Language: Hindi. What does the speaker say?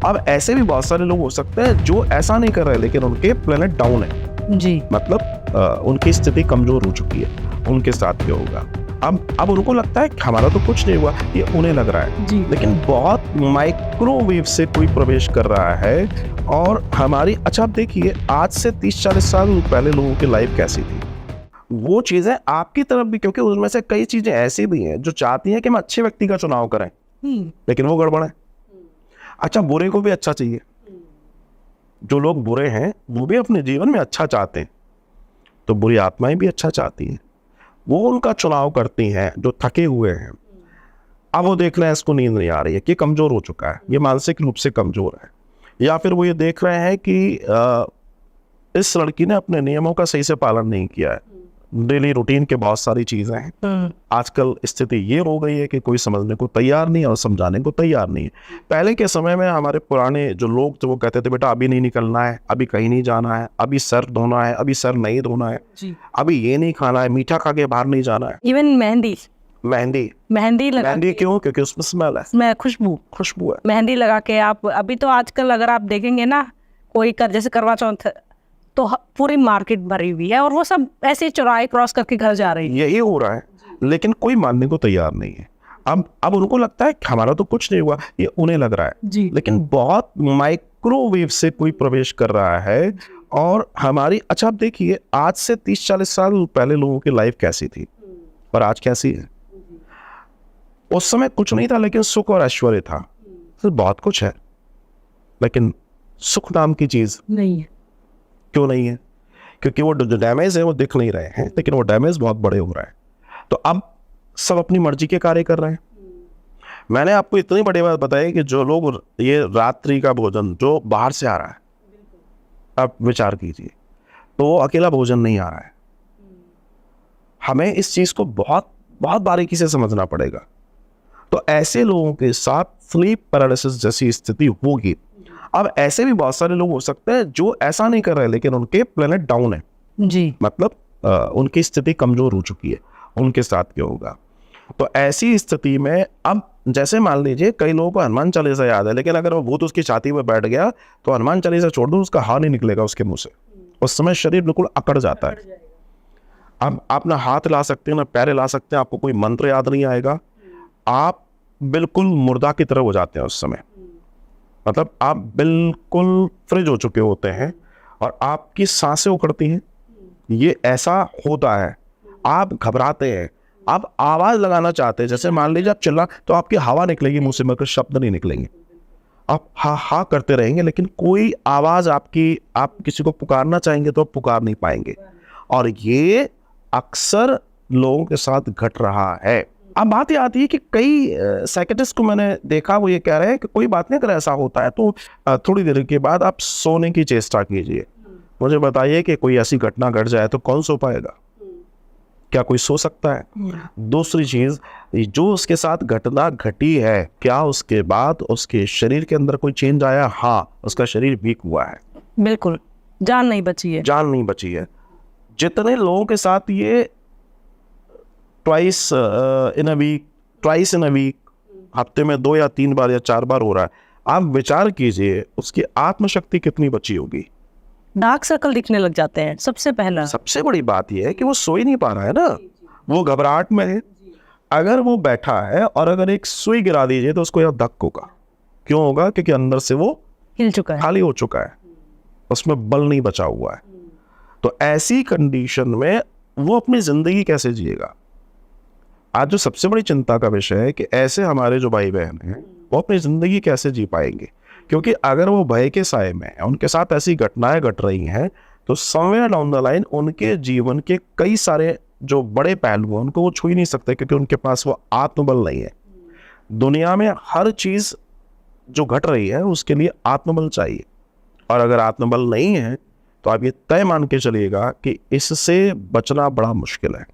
अब ऐसे भी बहुत सारे लोग हो सकते हैं जो ऐसा नहीं कर रहे लेकिन उनके प्लेनेट डाउन है जी, मतलब उनकी स्थिति कमजोर हो चुकी है। उनके साथ क्या होगा? अब उनको लगता है कि हमारा तो कुछ नहीं हुआ, ये उन्हें लग रहा है जी। लेकिन बहुत माइक्रोवेव से कोई प्रवेश कर रहा है। और हमारी अच्छा आप देखिए आज से 30-40 साल पहले लोगों की लाइफ कैसी थी, वो चीजें आपकी तरफ भी, क्योंकि उनमें से कई चीजें ऐसी भी हैं जो चाहती हैं कि हम अच्छे व्यक्ति का चुनाव करें लेकिन वो गड़बड़ है। अच्छा बुरे को भी अच्छा चाहिए, जो लोग बुरे हैं वो भी अपने जीवन में अच्छा चाहते हैं, तो बुरी आत्माएं भी अच्छा चाहती हैं, वो उनका चुनाव करती हैं जो थके हुए हैं। अब वो देख रहे हैं इसको नींद नहीं आ रही है कि कमजोर हो चुका है, ये मानसिक रूप से कमजोर है, या फिर वो ये देख रहे हैं कि इस लड़की ने अपने नियमों का सही से पालन नहीं किया है। डेली रूटीन के बहुत सारी चीजें हैं। आजकल स्थिति ये हो गई है कि कोई समझने को तैयार नहीं है और समझाने को तैयार नहीं है। पहले के समय में हमारे पुराने जो लोग थे वो कहते थे बेटा अभी नहीं निकलना है, अभी कहीं नहीं जाना है, अभी सर धोना है, अभी सर नहीं धोना है, अभी ये नहीं खाना है, मीठा खा के बाहर नहीं जाना है। इवन मेहंदी मेहंदी क्यों? क्योंकि उसमें स्मेल है, मैं खुशबू है। मेहंदी लगा के आप अभी तो आजकल अगर आप देखेंगे ना, कोई जैसे करवा चौथ तो पूरी मार्केट भरी हुई है और वो सब ऐसे चौराहे क्रॉस करके घर जा रहे हैं। यही हो रहा है लेकिन कोई मानने को तैयार नहीं है। अब उनको लगता है कि हमारा तो कुछ नहीं हुआ, ये उन्हें लग रहा है जी। लेकिन बहुत माइक्रोवेव से कोई प्रवेश कर रहा है। और हमारी अच्छा आप देखिए आज से 30-40 साल पहले लोगों की लाइफ कैसी थी और आज कैसी है। उस समय कुछ नहीं था लेकिन सुख और ऐश्वर्य था। तो बहुत कुछ है लेकिन सुख नाम की चीज नहीं है। क्यों नहीं है? क्योंकि वो जो डैमेज है वो दिख नहीं रहे हैं लेकिन वो डैमेज बहुत बड़े हो रहा है। तो अब सब अपनी मर्जी के कार्य कर रहे हैं। मैंने आपको इतनी बड़ी बात बताई कि जो लोग ये रात्रि का भोजन जो बाहर से आ रहा है, आप विचार कीजिए, तो वो अकेला भोजन नहीं आ रहा है। हमें इस चीज को बहुत बहुत बारीकी से समझना पड़ेगा। तो ऐसे लोगों के साथ स्लीप पैरालिसिस जैसी स्थिति होगी। अब ऐसे भी बहुत सारे लोग हो सकते हैं जो ऐसा नहीं कर रहे लेकिन उनके प्लेनेट डाउन है जी, मतलब उनकी स्थिति कमजोर हो चुकी है। उनके साथ क्या होगा? तो ऐसी स्थिति में अब जैसे मान लीजिए कई लोगों को हनुमान चालीसा याद है लेकिन अगर वो भूत उसकी छाती पर बैठ गया तो हनुमान चालीसा छोड़ दो, उसका हाथ नहीं निकलेगा उसके मुंह से, उस समय शरीर बिल्कुल अकड़ जाता है। अब आप ना हाथ ला सकते हैं ना पैर ला सकते हैं, आपको कोई मंत्र याद नहीं आएगा, आप बिल्कुल मुर्दा की तरह हो जाते हैं उस समय। मतलब आप बिल्कुल फ्रिज हो चुके होते हैं और आपकी सांसें उखड़ती हैं। ये ऐसा होता है, आप घबराते हैं, आप आवाज लगाना चाहते हैं, जैसे मान लीजिए आप चिल्ला तो आपकी हवा निकलेगी मुंह से मगर शब्द नहीं निकलेंगे। आप हा हा करते रहेंगे लेकिन कोई आवाज आपकी, आप किसी को पुकारना चाहेंगे तो आप पुकार नहीं पाएंगे। और ये अक्सर लोगों के साथ घट रहा है। अब बात ये आती है कि कई साइकियाट्रिस्ट को मैंने देखा, वो ये कह रहे हैं कि कोई बात नहीं, अगर ऐसा होता है तो थोड़ी देर के बाद आप सोने की चेष्टा कीजिए। मुझे बताइए कि कोई ऐसी घटना घट जाए तो कौन सो पाएगा? क्या कोई सो सकता है? दूसरी चीज, जो उसके साथ घटना घटी है क्या उसके बाद उसके शरीर के अंदर कोई चेंज आया? हाँ, उसका शरीर वीक हुआ है, बिल्कुल जान नहीं बची है। जितने लोगों के साथ ये ट्वाइस इन अ वीक हफ्ते में 2 या 3 बार या 4 बार हो रहा है, आप विचार कीजिए उसकी आत्मशक्ति कितनी बची होगी। डार्क सर्कल दिखने लग जाते हैं। सबसे बड़ी बात यह है कि वो सो ही नहीं पा रहा है ना, वो घबराहट में है। अगर वो बैठा है और अगर एक सुई गिरा दीजिए तो उसको यह धक्का होगा। क्यों होगा? क्योंकि अंदर से वो हिल चुका है, खाली हो चुका है, उसमें बल नहीं बचा हुआ है। तो ऐसी कंडीशन में वो अपनी जिंदगी कैसे जिएगा? आज जो सबसे बड़ी चिंता का विषय है कि ऐसे हमारे जो भाई बहन हैं वो अपनी जिंदगी कैसे जी पाएंगे। क्योंकि अगर वो भय के साए में है, उनके साथ ऐसी घटनाएं घट रही हैं, तो समवेयर डाउन द लाइन उनके जीवन के कई सारे जो बड़े पहलू हैं उनको वो छू ही नहीं सकते, क्योंकि उनके पास वो आत्मबल नहीं है। दुनिया में हर चीज जो घट रही है उसके लिए आत्मबल चाहिए, और अगर आत्मबल नहीं है तो आप ये तय मान के चलिएगा कि इससे बचना बड़ा मुश्किल है।